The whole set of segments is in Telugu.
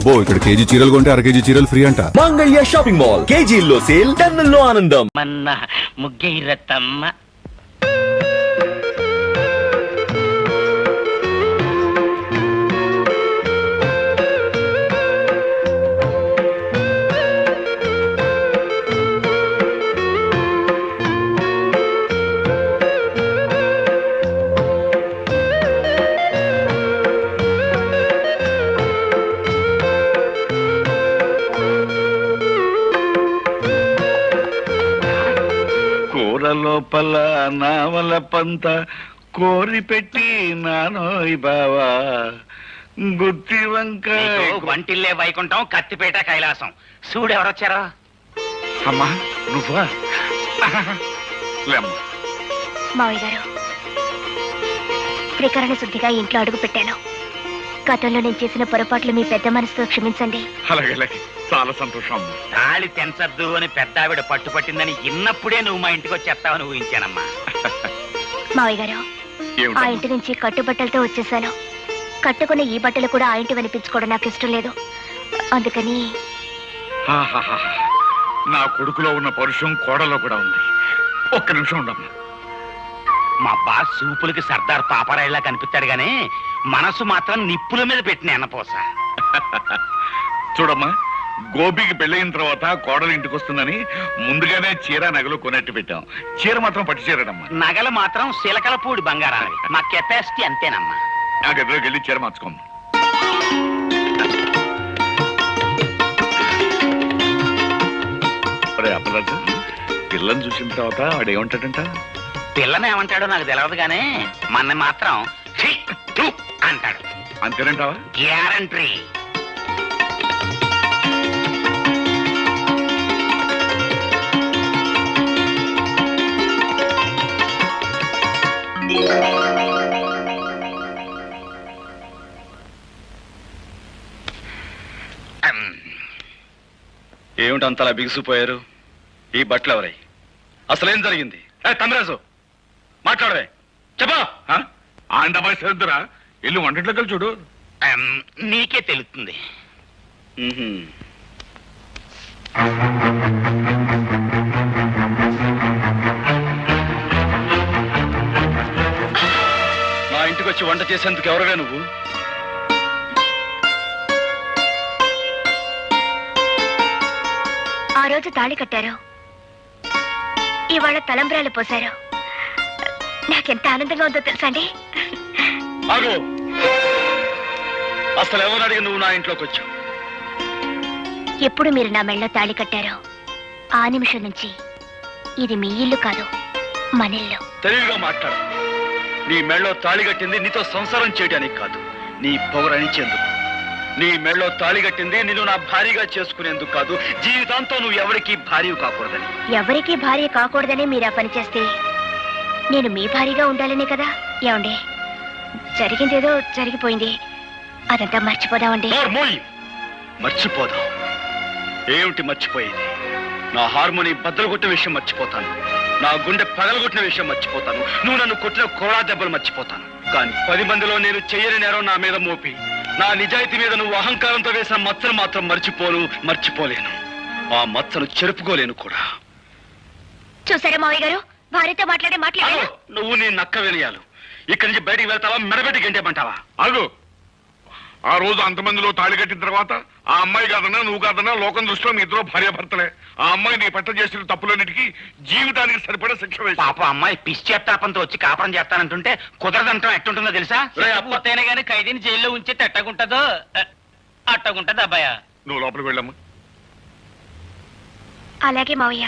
అబ్బో ఇక్కడ కేజీ చీరలు కొంటే అర కేజీ చీరలు ఫ్రీ అంట. మంగళ్య షాపింగ్ మాల్, కేజీల్లో సేల్, టన్నుల్లో ఆనందం. మన్న ముగ్గైరత్తమ్మ లోపల నావల పంత కోరి పెట్టి నానోయ్ బావా గుత్తి వంక వంటిల్లే వైకుంఠం కత్తిపేట కైలాసం చూడెవరొచ్చారా? అమ్మా నువ్వా? మావయ్య గారు, త్రికరణ శుద్ధిగా ఇంట్లో అడుగు పెట్టాను. గతంలో నేను చేసిన పొరపాట్లు మీ పెద్ద మనసుతో క్షమించండి. అలాగే చాలా సంతోషం. తాళి తెంచద్దు అని పెద్ద ఆవిడ పట్టుపట్టిందని ఇన్నప్పుడే నువ్వు మా ఇంటికి వచ్చేస్తావని ఊహించానమ్మా. మావయ్య గారు, ఆ ఇంటి నుంచి కట్టుబట్టలతో వచ్చేసాను. కట్టుకున్న ఈ బట్టలు కూడా ఆ ఇంటి వినిపించుకోవడం నాకు ఇష్టం లేదు. అందుకని నా కొడుకులో ఉన్న పరుషం కోడలో కూడా ఉంది. ఒక్క నిమిషం ఉండమ్మా. మా బాస్ సూపులకి సర్దార్ పాపరాయిలా కనిపిస్తాడు గానీ మనసు మాత్రం నిప్పుల మీద పెట్టిన ఎన్నపోస. చూడమ్మా, గోపికి పెళ్ళయిన తర్వాత కోడలు ఇంటికి వస్తుందని ముందుగానే చీర నగలు కొనట్టు పెట్టాం. చీర మాత్రం పట్టు చీరడమ్మా. నగలు మాత్రం సిలకలపూడి బంగారావి. మా కెపాసిటీ అంతేనమ్మా. ఆ గదిలోకి వెళ్ళి చీర మార్చుకోమ్మా. అప్పలరాజు, పిల్లని చూసిన తర్వాత వాడు ఏమంటాడంట? పిల్లని ఏమంటాడో నాకు తెలియదు గానీ మన మాత్రం అంటాడు. అంతేనంటావా? గ్యారంటీ. ఏమిటి అంతలా బిగుసిపోయారు? ఈ బట్టలు ఎవరై? అసలేం జరిగింది? తమ్మిరాజు మాట్లాడవే, చెప్పా. ఆండమా శ్రద్ధరా, ఇల్లు వంటింట్లోకి చూడు. నీకే తెలుస్తుంది. నా ఇంటికి వచ్చి వంట చేసేందుకు ఎవరుగా నువ్వు? ఆ రోజు తాళి కట్టారు, ఇవాళ తలంబ్రాలు పోశారు. నాకెంత ఆనందంగా ఉందో తెలుసా అండి. అసలు ఎవరు అడిగి నువ్వు నా ఇంట్లోకి వచ్చావు? ఎప్పుడు మీరు నా మెళ్ళలో తాళి కట్టారో ఆ నిమిషం నుంచి ఇది మీ ఇల్లు కాదు, మన ఇల్లు. తెలివిగా మాట్లాడు. నీ మెళ్ళలో తాళి కట్టింది నీతో సంసారం చేయడానికి కాదు, నీ పొగరనిచ్చేందుకు. నీ మెళ్ళలో తాళి కట్టింది నిన్ను నా భార్యగా చేసుకునేందుకు కాదు, జీవితాంతం నువ్వు ఎవరికి భార్య కాకూడదని. ఎవరికి భార్య కాకూడదనే మీరు ఆ పని చేస్తే నేను మీ భార్యగా ఉండాలనే కదా. ఏమండి, జరిగిందేదో జరిగిపోయింది, అదంతా మర్చిపోదామండి. మర్చిపోదాం? ఏమిటి మర్చిపోయేది? నా హార్మోని బద్దలు కొట్టిన విషయం మర్చిపోతాను, నా గుండె పగలగొట్టిన విషయం మర్చిపోతాను, నువ్వు నన్ను కొట్టిన కోడా దెబ్బలు మర్చిపోతాను. కానీ 10 మందిలో నేను చెయ్యని నేరం నా మీద మోపి నా నిజాయితీ మీద నువ్వు అహంకారంతో వేసిన మచ్చను మాత్రం మర్చిపోలేను. ఆ మచ్చను చెరుపుకోలేను కూడా. చూసారా మావయ్య గారు, భార్యతో మాట్లాడారు. నువ్వు నీ నక్క వినయాలు. ఇక్కడి నుంచి బయటికి వెళ్తావా, మెడబెట్టి గంటేమంటావా? అగు, ఆ రోజు అంతమందిలో తాళి కట్టిన తర్వాత ఆ అమ్మాయి కాదన్నా నువ్వు కాదన్నా లోకం దృష్టిలో మీ ఇద్దరు భార్యాభర్తలే. ఆ అమ్మాయి నీ పట్ల చేసిన తప్పులన్నిటికీ జీవితానికి సరిపడే శిక్ష వేసి. పాప అమ్మాయి పిచ్చేత్తాపంతో వచ్చి కాపురం చేస్తానంటుంటే కుదరదంటాం ఎట్టుంటుందో తెలుసా? అప్పతేనే గానీ ఖైదీని జైల్లో ఉంచి ఎట్టగుంటదో అట్టగుంటది. అబ్బాయ నువ్వు లోపలికి వెళ్ళమ్మా. అలాగే మావయ్య.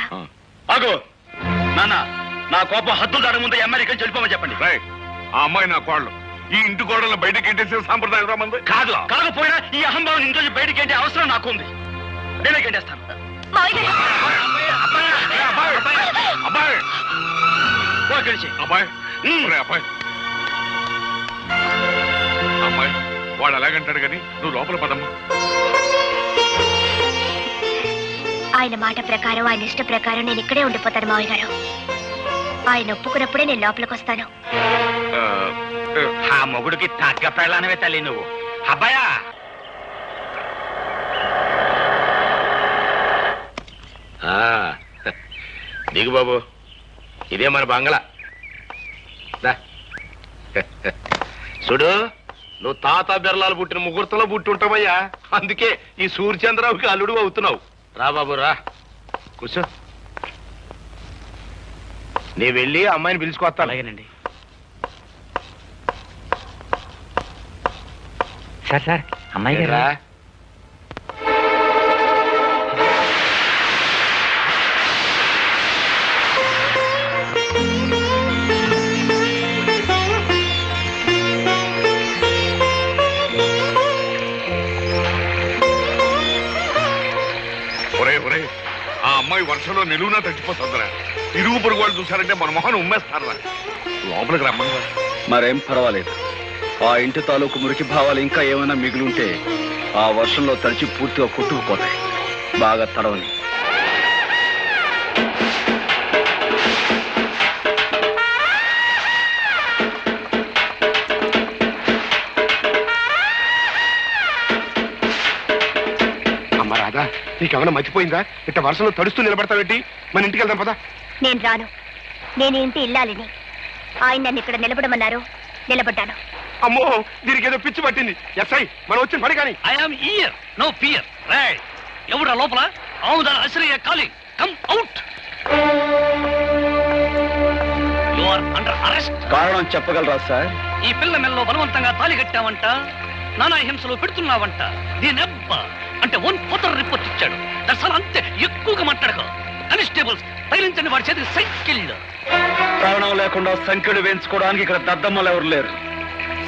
ఆగో నాన్న, నా కోపం హద్దులు దాని ముందు అమెరికా వెళ్ళిపోమని చెప్పండి. ఆ అమ్మాయి నా కోడలు, ఈ ఇంటి కోడలను బయటకి ఎంటేసే సాంప్రదాయం రామంది కాదు. కాకపోయినా ఈ అహంభావం ఇంట్లో బయటికి ఎంటే అవసరం నాకుంది. నేనే గంటేస్తాను. అమ్మాయి వాడు అలాగంటాడు కానీ నువ్వు లోపల పదమ్మా. ఆయన మాట ప్రకారం, ఆయన ఇష్ట ప్రకారం నేను ఇక్కడే ఉండిపోతాను మావయ్య గారు. ఆయన ఒప్పుకున్నప్పుడే నేను లోపలికి వస్తాను. ఆ మొగుడికి తగ్గ పెళ్ళానవే తల్లి నువ్వు. అబ్బాయా దిగు బాబు, ఇదే మన బంగళా. దా. చూడు, నువ్వు తాత బిర్లాలు పుట్టిన ముహూర్తంలో పుట్టి ఉంటావయ్యా. అందుకే ఈ సూర్యచంద్రరావుకి అల్లుడు అవుతున్నావు. రా బాబు రా, కూర్చో. నీ వెళ్ళి అమ్మాయిని పిలుచుకొస్తా. అలాగేనండి. సార్ అమ్మాయి రా. ఒరే ఒరే, ఆ అమ్మాయి వర్షంలో నిలువునా తగ్గిపోతుందిరా. ఇరుగు పొరుగు వాళ్ళు చూసారంటే మన మొహన్ ఉమ్మేస్తారా. లోపలికి రమ్మని. మరేం పర్వాలేదు. ఆ ఇంటి తాలూకు మురికి భావాలు ఇంకా ఏమైనా మిగిలింటే ఆ వర్షంలో తడిచి పూర్తిగా కొట్టుకుపోతాయి. బాగా తడవని. అమ్మ రాదా, నీకేమైనా మర్చిపోయిందా? ఇట్ట వర్షంలో తడుస్తూ నిలబడతావేంటి? మన ఇంటికి వెళ్దాం పదా. నేను రాను. నేను ఇంటి ఇల్లాలిని. ఆయన నన్ను ఇక్కడ నిలబడమన్నారు, నిలబడ్డాను. అమ్మో, దీనికి ఏదో పిచ్చి పట్టింది. ఎస్ఐ, మనం వచ్చిన పని కానీ. I'm here, no fear. Right, ఎవడా లోపల? అవునా అశ్రయ calling, come out. You are under arrest. కారణం చెప్పగలరా సార్? ఈ పిల్ల మెల్లో బలవంతంగా తాళి కట్టావంట, నానా హింసలు పెడుతున్నావంట. దీనెబ్బ అంటే ఓన్ ఫోటో రిపోర్ట్ ఇచ్చాడు. దర్శనం అంతే, ఎక్కువగా మాట్లాడక. కానిస్టేబుల్స్ తగిలించండి వాడి చేతికి సైకిల్. కారణం లేకుండా సంఖ్యలు వేయించుకోవడానికి ఇక్కడ దద్దమ్మలు ఎవరు లేరు.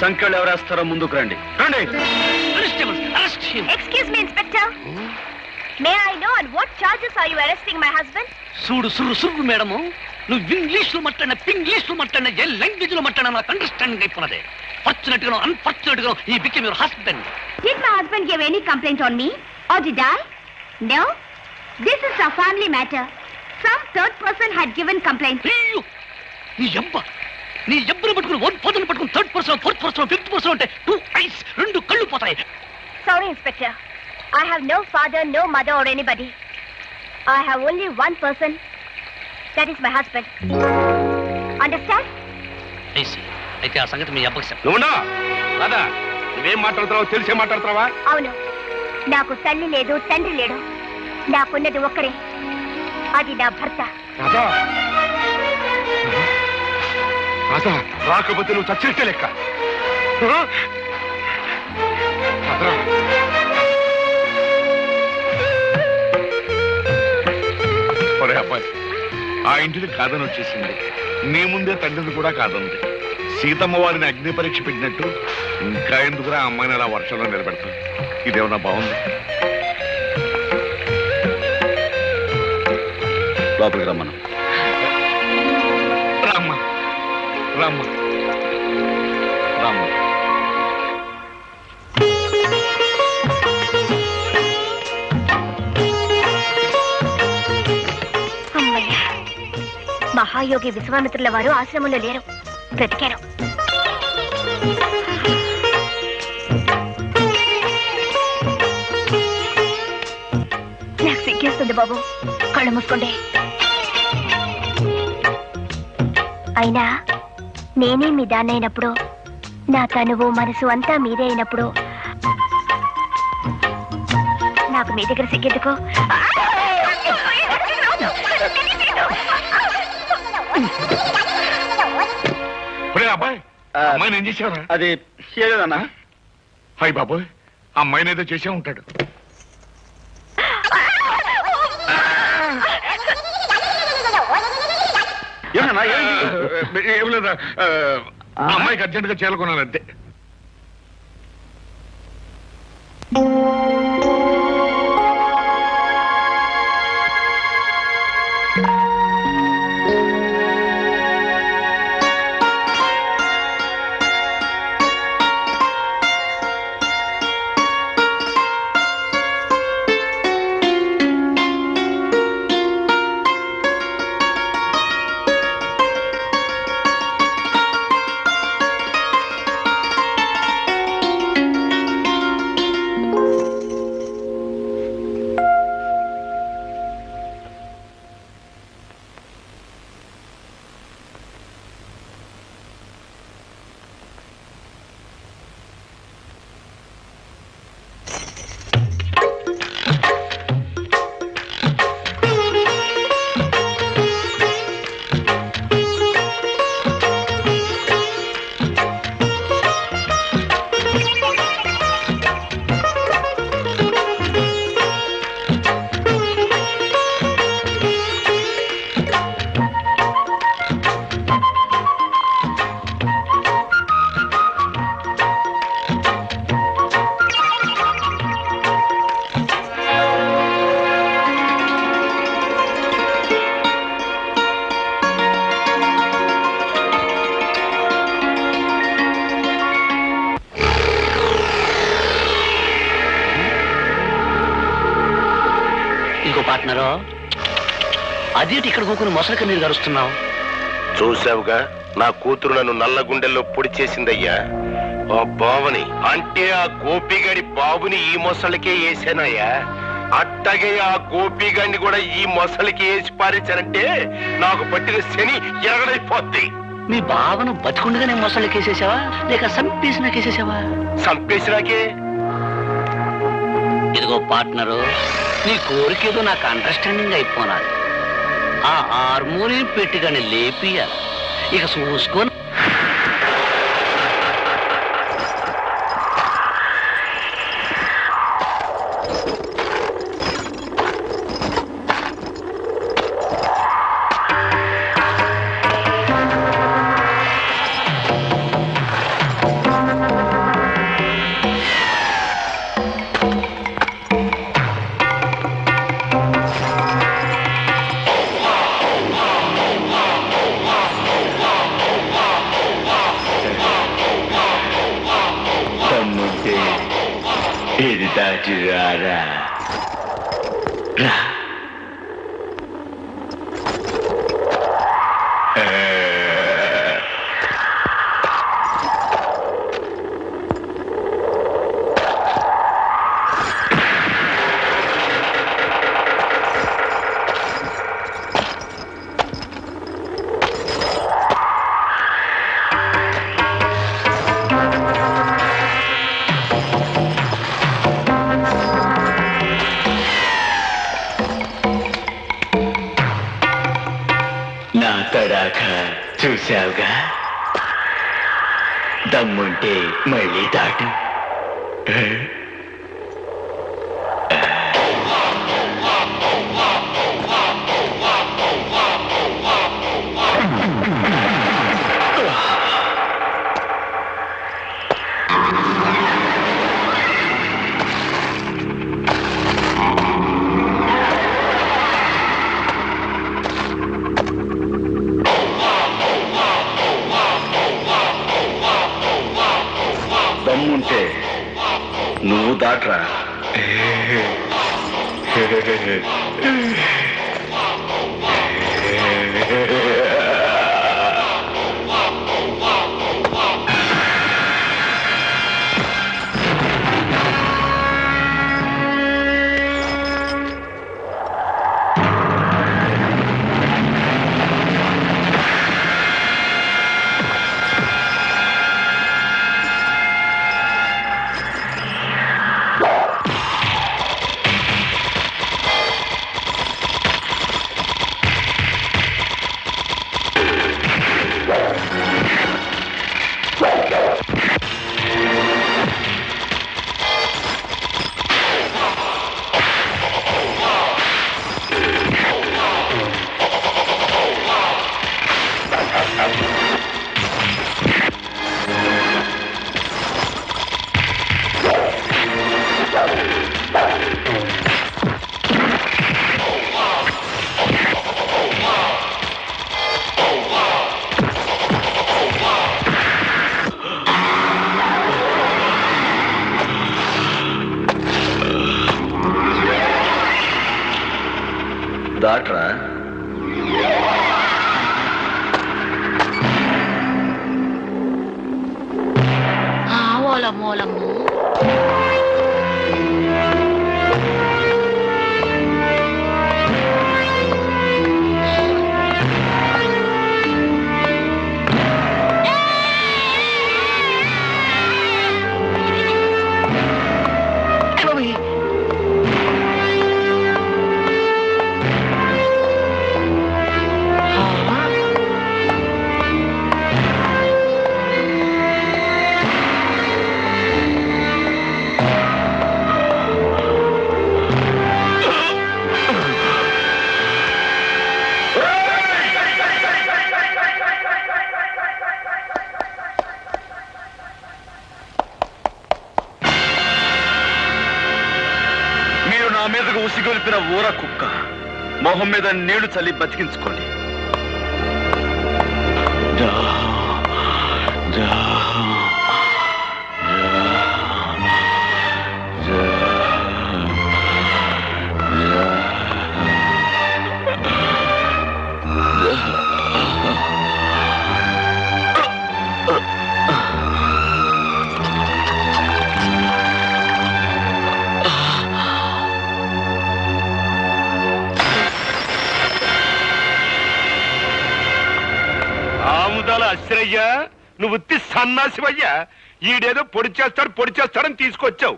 సంఖ్యలు ఎవరేస్తారో ముందుకు రండి. రండి. Constables arrest him. Excuse me inspector. May I know on what charges are you arresting my husband? చూడు సుర్రు సుర్రు మేడము, నువ్వు ఇంగ్లీష్ లో మాట్లాడిన పింగ్లీష్ లో మాట్లాడిన ఏ లాంగ్వేజ్ లో మాట్లాడినా నాకు అండర్స్టాండింగ్ అయిపోయినదే. ఫార్చునేట్ గా అన్ఫార్చునేట్ గా he became your husband. Did my husband give any complaint on me? Or did I? No. This is a family matter. Some third person had given complaint. అయ్యో, నీ ఎబ్బను పట్టుకుని వన్ పర్సన్ పట్టుకుని third person, fourth person, fifth person అంటే 2 ఐస్, 2 కళ్ళు పోతాయి. Sorry, Inspector. I have no father, no mother or anybody. I have only one person. That is my husband. Understand? అయితే ఆ సంగతి మీ అబ్బకి చెప్పు. నువ్వునా రాదా, నువ్వేం మాట్లాడుతున్నావు తెలిసే మాట్లాడుతున్నావా? అవును, నాకు తల్లి లేదు, తండ్రి లేడు. నాకున్నది ఒక్కడే, అది నా భర్త. రాదా, రాదా, రాకపోతే నువ్వు చచ్చినట్టే లెక్క. రాదా. ఒరే అబ్బాయి, ఆ ఇంటిని కాదని వచ్చేసింది. నీ ముందే తండ్రిని కూడా కాదంది. సీతమ్మ వారిని అగ్ని పరీక్ష పెట్టినట్టు ఇంకా ఎందుకురా అమ్మాయిని అలా వర్షంలో నిలబెడతాం? ఇదేమన్నా బాగుంది? లోపలికి రమ్మను. రామ్మా, రామ్మా, రామ్మా. అమ్మయ్య, మహాయోగి విశ్వామిత్రుల వారు ఆశ్రమంలో లేరు, బ్రతికారు. నాకు సిగ్గేస్తుంది బాబు, కళ్ళు మూసుకోండి. అయినా నేనే మీ దాన్నైనప్పుడు, నా తనువు మనసు అంతా మీదే అయినప్పుడు నాకు మీ దగ్గర సిగ్గెందుకు? ఒరే అబ్బాయి, అమ్మాయిని ఏం చేసావురా? అది ఏదన్నా? హాయ్ బాబోయ్, అమ్మాయిని ఏదో చేసే ఉంటాడు. ఏం లేదా, అమ్మాయికి అర్జెంట్ గా చేరుకున్నాను అంతే. ఇదిగో పార్ట్నరు, అదేంటి ఇక్కడ కూకుని మొసలికి నీరు గరుస్తున్నావు? చూసావుగా నా కూతురు నన్ను నల్ల గుండెల్లో పొడి చేసిందయ్యా. ఆ బావని అంటే ఆ గోపిగాడి బాబుని ఈ మొసలికే వేసానయ్యా. అట్టగే ఆ గోపిగాడిని కూడా ఈ మొసలికి వేసి పారించానంటే నాకు పట్టిన శని ఎరగడైపోద్ది. మీ బావను బతికుండగానే మొసలికి వేసేసావా లేక సంపేసినాకేసేసావా? సంపేసినాకే. ఇదిగో పార్ట్నరు, నీ కోరికేదో నాకు అండర్స్టాండింగ్ అయిపోనాది. ఆ హార్మోనియం పెట్టిగానే లేపియాలి. ఇక చూసుకొని ఇది దాటి రారా. నా తడాక చూశావుగా, దమ్ముంటే మళ్ళీ దాటు. దమ్ముంటే నువ్వు దాట్రా. దాట్రా. మూలము మీదకు ఉసిగొలిపిన ఊర కుక్క మొహం మీద నీళ్లు చల్లి బతికించుకోండి. వద్దురయ్యా, నువ్వు ఉత్తి సన్నాసివయ్యా. ఈడేదో పొడి చేస్తాడని తీసుకొచ్చావు.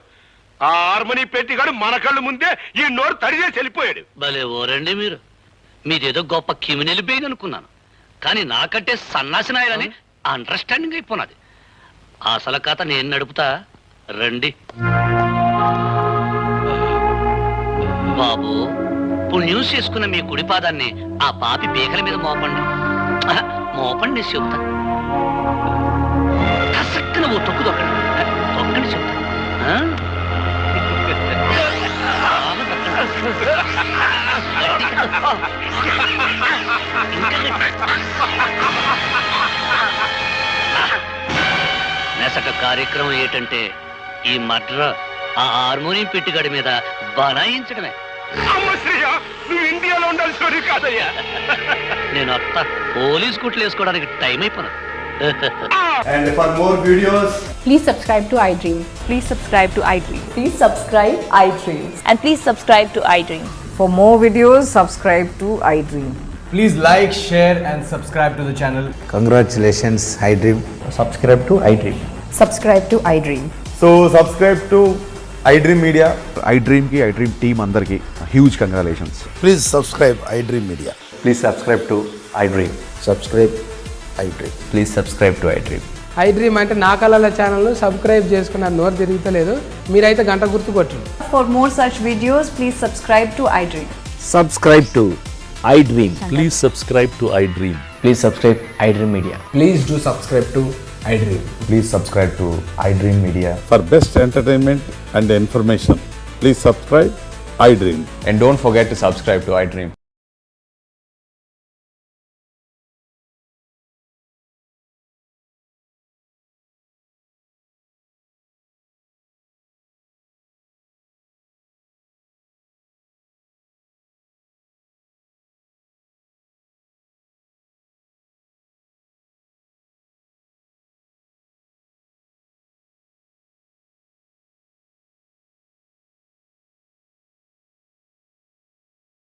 ఆ హార్మోని పెట్టిగాడు మన కళ్ళు ముందే ఈ నోరు తడిచేసి వెళ్ళిపోయాడు. భలే ఓరండి మీరు. మీదేదో గొప్ప కిమినెలి బెయిన్ అనుకున్నాను, కానీ నాకంటే సన్నాసినాయాలని అండర్స్టాండింగ్ అయిపోయినది. అసలు కథ నేను నడుపుతా, రండి. బాబు, పుణ్యం చేసుకున్న మీ కుడి పాదాన్ని ఆ పాపి పీకల మీద మోపండి. మోపండి నేను చెబుతా. కసక్కన ఓ తొక్కు తొక్కండి చెబుతా. నెసక కార్యక్రమం ఏంటంటే ఈ మడ్ర ఆ హార్మోనియం పెట్టిగడి మీద బనాయించడమే. అమ్మ శ్రీయ, నువ్వు ఇండియాలో ఉండాల్సి కాదయ్యా. నేను అత్త పోలీస్ కుట్లు వేసుకోవడానికి time అయిపోయినది. And for more videos, Please subscribe to iDream. Please subscribe to iDream. Please subscribe iDream. And please subscribe to iDream. For more videos, subscribe to iDream. please like, share, and subscribe to the channel. Congratulations, iDream. Subscribe to iDream. Subscribe to iDream. So, subscribe to iDream Media. I dream కి ఐ డ్రీమ్ టీమ్ అందరికి huge congratulations. Please subscribe iDream Media. Please subscribe to iDream. Subscribe iDream. Please subscribe to iDream. iDream అంటే నా కళల ఛానల్ను సబ్స్క్రైబ్ చేసుకున్న నోరు తిరుగుతలేదు. మీరైతే గంట గుర్తు కొట్టండి. For more such videos, please subscribe to iDream. Subscribe to iDream. Please subscribe to iDream. Please subscribe iDream Media. Please do subscribe to iDream. Please subscribe to iDream Media. For best entertainment and information please subscribe I dream. And don't forget to subscribe to iDream.